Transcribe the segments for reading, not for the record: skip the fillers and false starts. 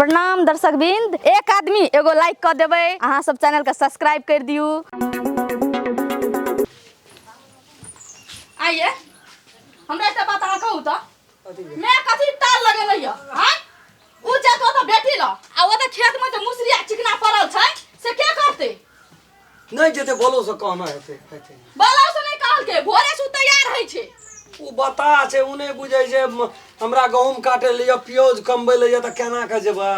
प्रणाम दर्शक बिंद। एक आदमी एगो लाइक कर देवे, अहाँ सब चैनल का सब्सक्राइब कर दियो। आइए हमरा एक बात अहाँ कहू तो मैं कथी ताल लगेलै ह हां उ जे तो बेटी ल आ ओ त खेत में जे मुसरिया चिकना पड़ल छै से के करते नहीं जेते बोलो से कहना हेते बोलो से नहीं कहल के भोरे से तैयार है छै उ बता छै उने बुझै छै हमरा गहूम काटे लिया प्याज कमबै लिया त केना के जेबा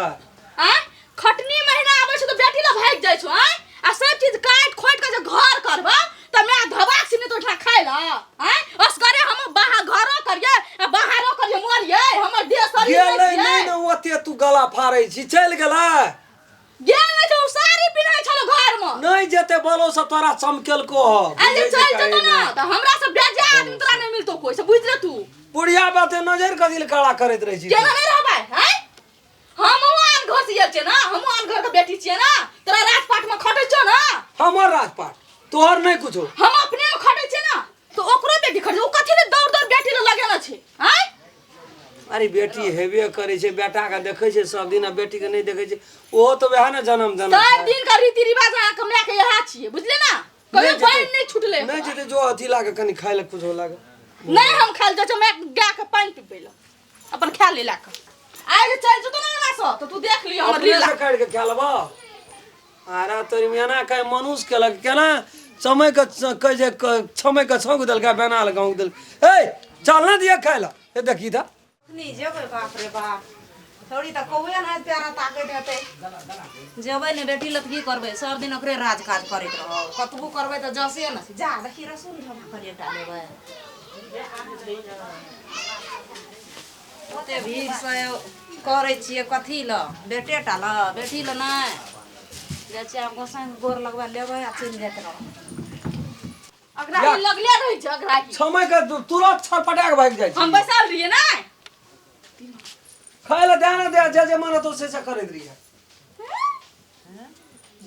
हां खटनी महीना आबै छै त बेटी ल भाग जाय छौ हां आ सब चीज काट खोट के जे घर करबा त मैं धबाक सिने तो उठा खाइ ल हां असगरे हम बाहर घरो करिए आ बाहरो करिए मोरिए हमर देह शरीर गेलै नहीं न ओते तू गला फाड़ै छी चल गेला गेल नै तो साड़ी पिन्है छलो घर में नहीं जेते बोलो से तोरा चमकेल को अरे चल जतो ना त हमरा से बेजा आदमी तोरा नहीं मिलतो कोई से बुझ ले तू बुढ़िया बाते नजर कदिल काला करैत रहै छी केना नहीं रहबै हैं हम आन घर से छै ना हम आन घर के बेटी छियै ना तोरा राजपाट में खटै छौ ना हमर राजपाट तोहर नहीं कुछो हम अपने में खटै छै ना तो ओकरो बेटी खटै ओ कथि ले दौड़ दौड़ बेटी ल लगेला छै हैं अरे बेटी हेबे करे छै बेटा का देखै छै सब दिन बेटी के नहीं देखै छै ओहो तो वह ना जन्म सब दिन का रीति रिवाज अहाँ कमला के यहा छियै बुझले ना कभी पानी नहीं छुटले नहीं जेते जो अथी लागे कनी खाइ ले कुछो लागे नहीं हम खाल जा मैं गा के पानी पीबै ल अपन खा ले लाके आइ चल जतो ना सो तो तू देख लियो हमर लीला से काट के खा लेबा आरा तोरी मेना का मनुष्य के लग केना समय के कह जे समय के छौक दल का बना ल गांव दल ए चल ना दिया खाइ ल ए देखी था नहीं जेबै बाप रे बाप थोड़ी त कौए ना प्यारा ताकत हेतै जेबै ने बेटी लत की करबै सब दिन ओकरे राज काज करैत रहो कतबो करबै त जसे न जा देखी रसुन झोरा करिए डालेबै ओते भीड़ से करै छियै कथी ल बेटे टा ल बेटी ल नहीं जे छै गोसाई गोर लगवा लेबै आ चल जात रहो अगराही लगले रहै छै अगराही समय के तुरंत छटपटा के भाग जाय छै हम बैसल रहिए ना खाइ ल देना दे जे मन तो से करैत रहिए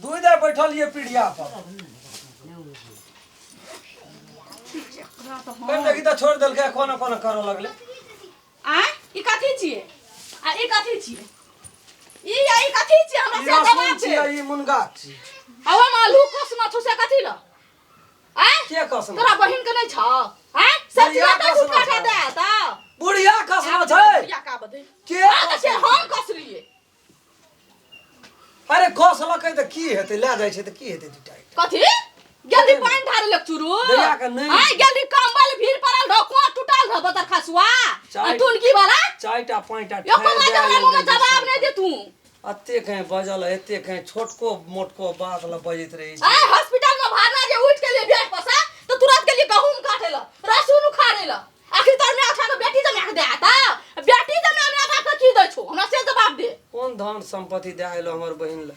दुई दे बैठल ये पीढ़िया पर कन देखी त छोड़ देल के कोना कोना करो लगले आ ई कथि छियै आ ई कथि छियै ई कथि छियै हमरा से जवाब छी छै ई मुनगा छी अब मालू कसमा छ से कथि ल आ के कसम तोरा बहिन के नहीं छ आ सचिया त उठा दे त बुढ़िया कसम छै या का बदे के आ से हम कसलिए अरे कस लकै त की हेतै ले जाय छै त की हेतै दुटाई कथि गेली पानी ढारे लक चुरू दरिया का नहीं आ गेली कंबल भीड़ पड़ल ढोकुआ टूटल ध बतर खसुआ चाय- टुनकी वाला चाइटा पाइटा यो को हमरा जवाब नहीं दे तू अत्ते कहीं बजल एते कहीं छोटको मोटको बात ल बजैत रही आ हॉस्पिटल में भारना जे उठ के लिए बेड पसा तो तुरंत के लिए गहूम काटे ल रसून उखाड़े ल आखिर तोर में अच्छा तो बेटी जमे के दे आता बेटी जमे हमरा बाप की दै छौ हमरा से जवाब दे कोन धन संपत्ति दे आइलो हमर बहिन ल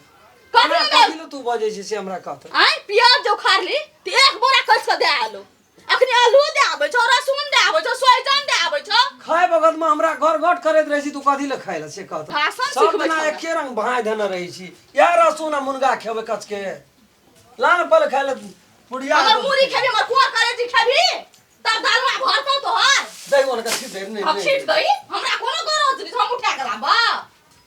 कथि कथि ल तू बजै छी से हमरा कहत आई प्याज जो खार ली त एक बोरा कस के दे आलो अखनी आलू दे आबै छौ रसून दे आबै छौ सोयाजन दे आबै छौ खाए बगत में हमरा घर घट करैत रही छी तू कथि ल खाइ ल से कहत भाषण सब सिखबै दिना छौ एके रंग भाई देने रही छी या रसून मुनगा खेबै कच के लान पल खाइ ल बुढ़िया अगर मुरी खेबी हमर कुआ करे जी खेबी तब दालवा भरतौ तो हर दही मन का सीधे नहीं हम छीट दई हमरा कोनो गरज नहीं हम उठा के लाबा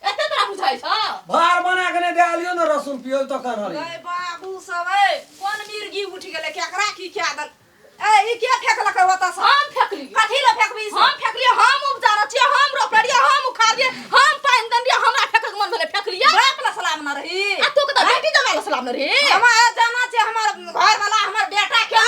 एते तोरा बुझाइ छ भार बना के नहीं दे आलियो न रसून पियो तो कर हरी गए बाबू सब ए कोन मिर्गी उठ गेले केकरा की क्या दल ए ई के फेकलक होता सब हम फेकली कथी ल फेकबी हम फेकलिए हम उपजार छिए हम रोपड़िए हम उखाड़िए हम पानी दंडिए हमरा फेकक मन भेले फेकलिए बाप ला सलाम न रही आ तू के त बेटी जमाल सलाम न रे हमरा जाना छै हमर घर वाला हमर बेटा के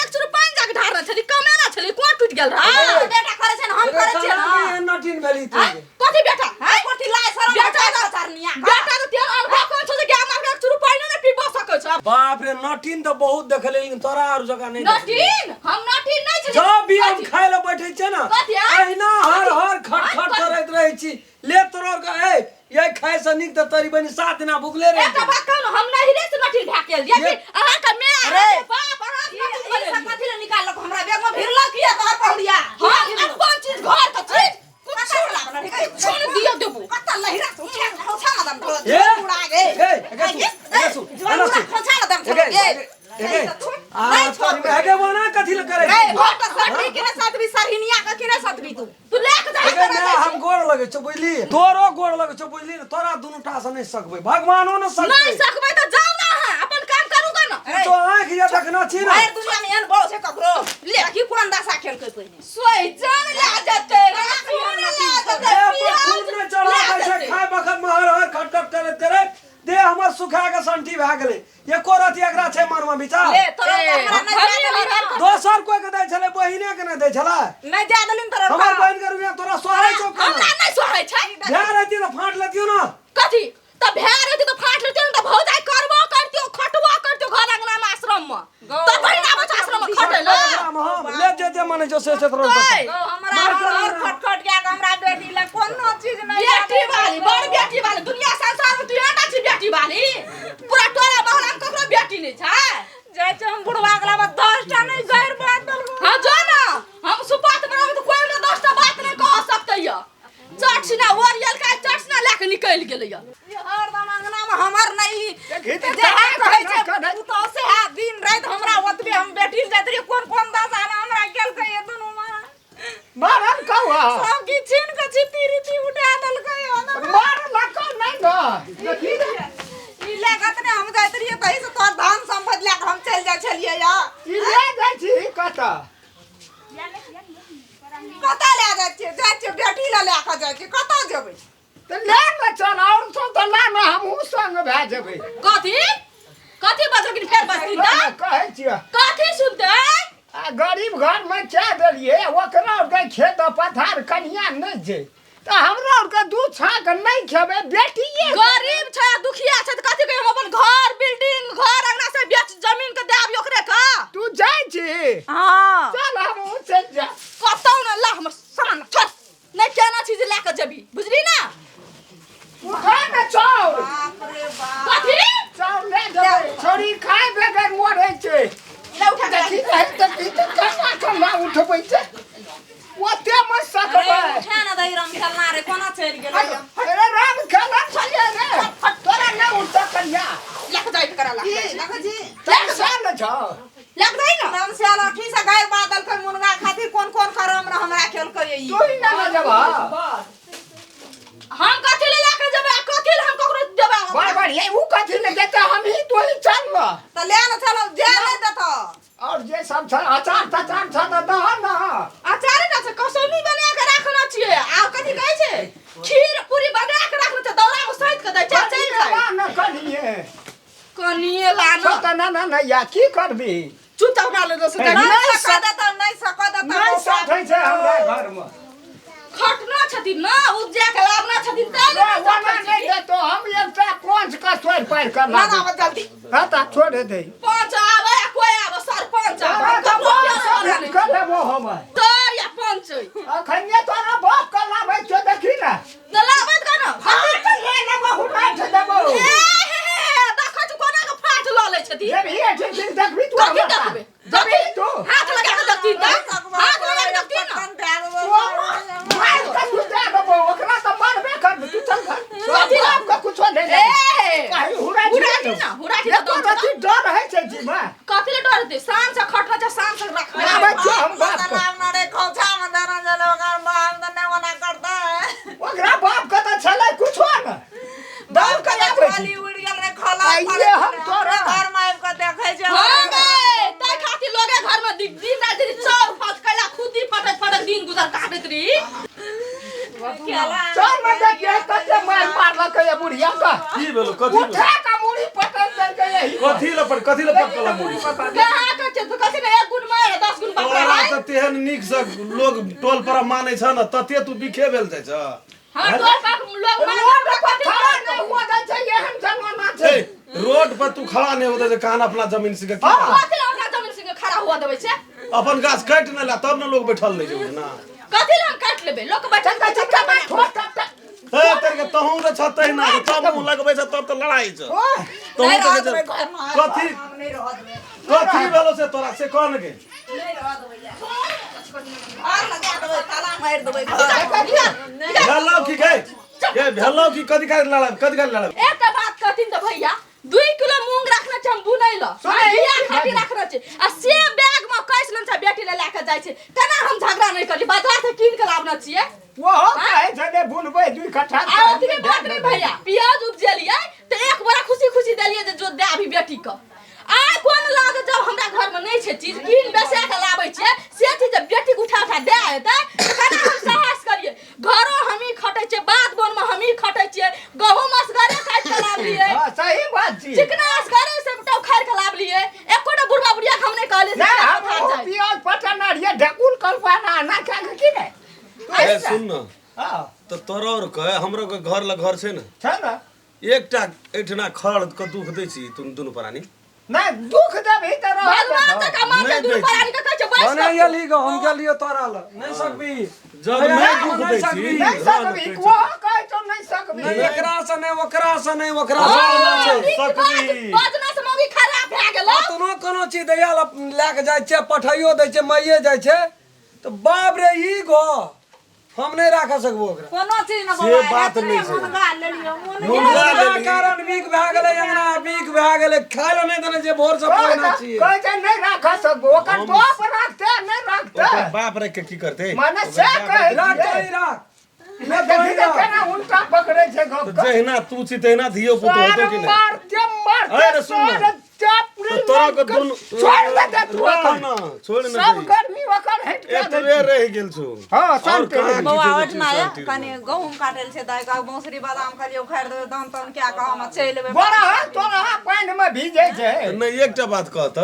एक चुर पानी जाके ढारना छली कमे ना छली कोन टूट गेल रहा बेटा करे छै हम करे छै ना नटिन भेली तू कथि बेटा हां कोठी लाय सर बेटा बेटा चरनिया बेटा तो तेल अनुभव कर छ जे गाय मार के एक चुर पानी नहीं पीबो सकै छ बाप रे नटिन तो बहुत देखले लेकिन तोरा और जगह नहीं नटीन हम नटीन नहीं छली जब भी हम खाए ल बैठे छै ना कथि अहिना हर हर खट खट करैत रहै छी ले तोरो के ए ये खाए से निक त तरी बनी 7 दिना भुखले रह एकटा बात कहू हम नहीं रे से नटीन ढाकेल दिया कि अहाँ के मैं अरे बाप अहाँ ई सब कथी ल निकाललक हमरा बैग में भिरला किया तोहर पहुड़िया हम अपन चीज घर के चीज कुछ छोड़ ला बना रे छोड़ दियो देबू कत्ता लहिरा तू छा ना दम ए उड़ा गे ए सु छा ना दम ए आ तोरी में हेगे बना कथि ल करे ए भोट सरनी के साथ भी सरहिनिया के के साथ भी तू ले के जा हम गोड़ लगे छ बुझली तोरो गोड़ लगे छ बुझली ना तोरा दुनू टा से नहीं सकबै भगवानो न सकबै नहीं सकबै त जाऊ ना अहाँ अपन काम करू ग न तो आँख ये देखना छी ना बाहर दुनिया में एहन बड़ छै ककरो ले की कोन दशा खेलकै पहिने सोई जान ला जते खून ला जते खून में चढ़ा छै खाय बखत महर खटखट करे तेरे दे हमर सुखा के संठी भए गेलै एको रति एकरा छै मनवा विचार ले तोरा हमरा नहीं जादलिन दोसर कोई के दै छले बहिने के नहीं दै छले नहीं जादलिन तोरा हमर बहिन के रुपया तोरा सोहै छौ हमरा नहीं सोहै छै भए रहती त फाट लेतियो ना कथी त भए रहती त फाट लेतियो न त भौजाई करबो करतियो खटबो करतियो घर अंगना में आश्रम में त बहिना बच्चा आश्रम में खटे ल ले जे माने जो से तरह हमरा और खटखट के हमरा बेटी ले कोनो चीज नहीं बेटी वाली बड़ बेटी वाली दुनिया संसार में तू एटा छी बेटी वाली पूरा टोला मोहल्ला में ककरो बेटी नहीं छै जाय छै हम बुढ़वा गला में 10 टा नहीं गैर बात दल हां जो ना हम सुपात में रहब त कोई न 10 टा बात नहीं कह सकतै य चटसिना ओरियल का चटसिना लेके निकल गेलै य हरदम अंगना में हमर नहीं जहाँ कहै छै तू तो से है दिन रात हमरा ओतबे हम बेटी जात रे कोन दशा ना हमरा केल के ये दुनु मारन कौआ सब की छीन के छिती रीति उठा दल के मार लको नहीं न ई लागत ने हम जात रे कहि से तोर धान संपत्ति लेके हम चल जाय छलिए या ई ले जाइ छी कता कता ले जाय छी बेटी ले लेके जाय छी कता जेबै त ले न चल और तो त ला न हमहु संग भए जेबै कथी कथी बजकिन फेर बजती त कहै छियै कथी सुनते आ गरीब घर में क्या देलिए ओकरा के खेत पथार कनिया नहीं छै त हमरा के दूध छाक नहीं खेबे बेटिए गरीब छै दुखिया छै त कथी के हम अपन घर बिल्डिंग घर अंगना से बेच जमीन के देब ओकरे का तू जाइ छी हां चल हमहु चल जा कतौ न ला हम सामान छोड़ नहीं केना चीज लेके जेबी बुझली ना उठा न चाउ बाप रे बाप कथी चाउ ले जेबै छोरी खाए बेगर मरै छै ले उठा के देखी त केना केना उठबै छै ओते मत सकबै उठा न दई रम खेलना रे कोना चल गेलै अरे राम खेला छलिए रे तोरा न उठ करिया लेके जाई करा ला देखो जी टेंशन छ लेके जाई ना हम से लाठी से गाय बादल के मुनगा खातिर कोन करम न हमरा खेल के ई तू ही न जबा हम कथी ले लेके जेबै कथी ले हम ककरो देबै बार बार ये ऊ कथी ले देता हम ही तो ही चल न त ले न चलो जे नहीं देत और जे सब छ अचार तचार छ त दह न अचार ना छै कसौनी बना के राखना छियै आ कथी कहै छै खीर पूरी बना के राखना छै दौरा में सहित के दै छै चल जाय न करिए कनिए लाना त न या की करबी चुपचाप ना ले से नहीं सकत नहीं साथै छै हमरा घर में खटना छथिन ना उज्जा के लावना छथिन त ले वना नहीं दे तो हम एकटा पंच का सोर पार कर ना ला ना जल्दी हता छोड़ दे पंच आवे कोई आवे सरपंच आवे कर वो हम तो या पंच अखन ये तोरा बाप का लाबै छ देखी ना दलावत का ना हां त ले ना बहु बैठ देबो देखो तू कोना के फाट ल ले छथिन ये भी ठीक देखबी तू कथी देखबे देखबी तू हाथ लगा के देखती ना हाथ लगा के देखती ना मार का तू दे देबो ओकरा त मारबे कर तू चल घर कथी बाप का कुछ दे दे काहे हुराटी ना हुराटी ये तो कथी डर है छै जी में कथी ले डर दे शान से खटना छ शान से रखना आबै छ हम बाप का नाम ना रे खोचा में दरा जलो कर बाप त ने मना करता है ओकरा बाप का त छले कुछो न बाप का वाली उड़ गेल रे खला आइए हम तोरा घर में आब के देखै छै हां गे तै खातिर लोगे घर में दिन रात दिन चाउर फट कैला खुदी फटक फटक दिन गुजर काटत रही चल न देखिए कते मारला के बुढ़िया का की भेलो कथी उठा का मुड़ी पटक दल के यही कथी ल पटकला मुड़ी कहां के छ तो कथी ने एक गुण मार 10 गुण तोरा पकड़ा त तेहन नीक से लोग टोल पर मानै छ न तते तू बिखे भेल जाइ छ हां तो पाक लोग मार रोड पर खड़ा नहीं हुआ जाय छै एहन जमाना छै रोड पर तू खड़ा नहीं होता कान अपना जमीन से की कथी हमरा जमीन से खड़ा हुआ देबै छै अपन गाछ काट न ला तब न लोग बैठल रह जाए ना कथी ले हम काट लेबै लोग बैठल चल चल चल मैं ठोक हे तेरे के तहू रे छतै ना तब मुंह लगबै छ तब त लड़ाई छ तहू के कथी नहीं रहत में कथी भेलो से तोरा से कोन के नहीं रहत भैया और लगा देबै ताला मार देबै भेलो की के भेलो की कथी का लड़ा एक बात कहथिन त भैया 2 किलो मूंग रखना छै हम बुनैला बिया खातिर रखने छै आ से बैग में कैस लन छै बेटी ले लेके जाइ छै केना हम झगड़ा नहीं करी बाजार से कीन के लावना छियै वो कहे छै ने बुनबै 2 कट्ठा आ ओतनी बात नहीं भैया प्याज उपजेलियै त एक बड़ा खुशी देलियै जे जो दे अभी बेटी क आइ कोन लाग जब हमरा घर में नहीं छै चीज कीन बेचा के लाबै छियै से चीज बेटी के उठा दे हेतै केना हम साहस करियै घरो हमी खटै छियै बात बोन में हमी खटै छियै गहूम असगरे काट के लावलियै हां सही बात छी चिकना असगरे से टौ खाइ के लावलियै एकोटा बुढ़वा बुढ़िया हम नहीं कहले से हम पियाज पटना रे ढकुल करवाना ना का की ने ए सुन न हां तो तोरा और के हमरो के घर छै न छै न एकटा एठना खड़ के दुख दै छी तुम दुनु प्राणी नहीं दुख देबी त भगवान से कमा के दूर परानी के कहै छै बस बने ये ली गो हम के लिए तोरा ल नहीं सकबी जब मैं दुख दै छी नहीं सकबी को कहे तो नहीं सकबी नहीं एकरा से नहीं ओकरा से नहीं ओकरा से सकबी बाजना से मौगी खराब भए गेल कोनो चीज दैया ले के जाय छै पठाइयो दै छै माइये जाय छै तो बाप रे ई गो हम नहीं राख सकबो ओकरा कोनो चीज न से बात नहीं छै मुनगा लेलियो मुनगा कारण वीक भए गेलै अंगना वीक भए गेलै खाय ल नहीं देने जे भोर से पहिना छी कहे छै नहीं राख सकबो ओकर बाप राखते नहीं राखते बाप रे के की करते माने से कहे राख राख मैं देखी केना उल्टा पकड़े छै गप जहिना तू छी तहिना धियो पुतो होतो कि नहीं मार अरे सुन न तो तोरा को दुनु छोड़ दे तू ना छोड़ ना सब गर्मी ओकर हट के एतरे रह गेल छौ हां शांति बौआ ओठना या कनी गहूम काटेल छै दाइ का मौसरी बादाम खाली उखाड़ देबै दाम तन क्या कह हम चलि लेबै बड़ा है तोरा पानी में भीजे छै नहीं एकटा बात कहत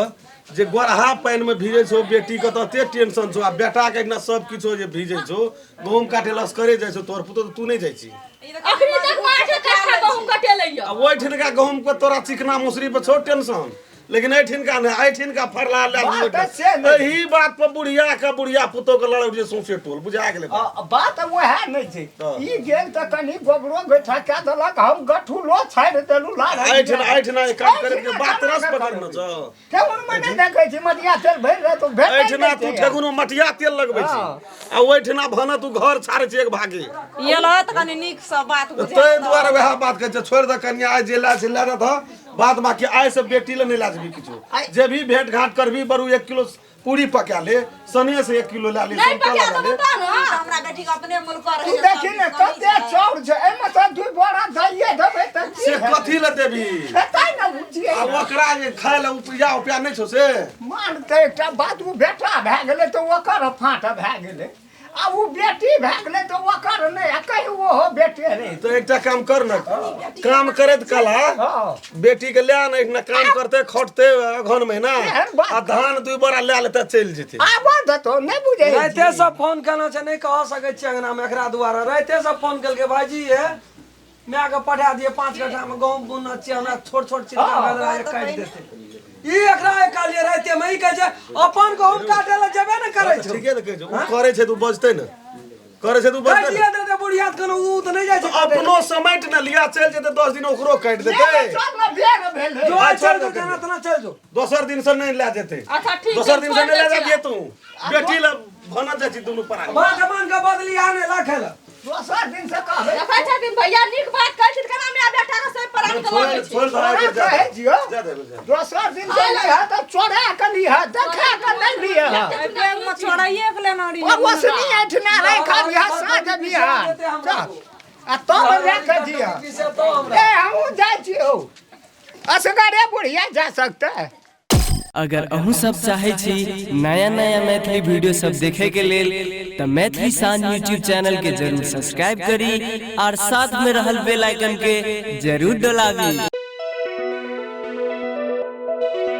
जे गोरहा पानी में भीजे छौ बेटी के तते टेंशन छौ आ बेटा के एकना सब किछो जे भीजे छौ गहूम काटे लस करे जाय छौ तोर पुतो तू नहीं जाय छी अखनी तक माठे कट्ठा गहूम कटेलैया आ ओइ ठिनका गहूम के तोरा चिकना मुसरी पे छौ टेंशन लेकिन ऐ ठिनका ने ऐ ठिनका फरला ले यही बात पे बुढ़िया पुतो के लड़ै जे सोचे टोल बुझा गेलै बात वह नहीं छै ई गेल त कनी गोबरो बैठा के देलक हम गठुलो छाड़ देलु लाग ऐ ठिना काम करे के बात रस पकड़ न छ ठेहुन में नहीं देखै छी मटिया तेल भर रहे तो भेट ऐ ठिना तू ठेकुनो मटिया तेल लगबै छी आ ओइ ठिना भन तू घर छाड़े छी एक भागे ये ल त कनी नीक सब बात बुझा तै द्वारा वह बात कहै छ छोड़ द कन्या आज जेला चिल्ला द बात बाकी आय से बेटी ले नहीं लाजबी किछो जे भी भेंट घाट करबी बरू 1 किलो पूरी पका ले सने से 1 किलो ला ले नहीं सब पका ला ले तो ना हमरा बेटी के अपने मुल्क कर तू देखी ने कते चाउर छै एमे त 2 बोरा दइए देबै त से कथी ले देबी तै न बुझिए आ ओकरा जे खाय ले उपया नहीं छौ से मान के एकटा बात उ बेटा भए गेलै त ओकर फाट भए गेलै आ उ बेटी भए गेलै त ओकर नहीं आ कहि वो हो बेटे रे तो एकटा काम कर न काम करत कला बेटी के ले न इतना काम करते खटते अघन महीना आ धान 2 बोरा ले लेते चल जेते आबो त तो नहीं बुझे राते सब फोन करना छै नहीं कह सकै छी अंगना में एकरा द्वारा राते सब फोन कल के भाईजी है मैं के पठा दिए 5 घंटा में गहूम बुनना छी हमरा छोट चिल्का बदला काट देते ई एकरा कालिए राते में ई कहे छै अपन गहूम काटे ले जेबे न करे छै ठीके त कहे छै उ करे छै तू बजते न करे छै तू बजते दिए दे बुढ़िया कनो उ त नहीं जाय छै अपनो समेट न लिया चल जेते 10 दिन ओकरो काट देते चल न बेर भेल जो चल जो तना तना चल जो दोसर दिन से नहीं ले जेते अच्छा ठीक दोसर दिन से नहीं ले जाबे तू बेटी ल भना जाय छी दुनु परा मान के बदली आने लाखेला दोसर दिन से कहबै देखै छथिन भैया नीक बात कहै छी केना मेरा बेटा के से परान के लगै छै छोड़ धरा के कहै जियो जा दे दोसर दिन से नहीं है त चोरा के लिया देखा के नहीं लिया बैग में छोड़ाइए के लेना री और वसनी ऐठना नहीं खा बिया साँझ बिया आ तो रे के दिया ए हम जाय छियो असगरे बुढ़िया जा सकता है अगर अहूँ सब चाहे छी नया मैथिली वीडियो सब देखे के लेल तो मैथिली साँझ यूट्यूब चैनल के जरूर सब्सक्राइब करी और साथ में रहल बेल आइकन के जरूर दबावी।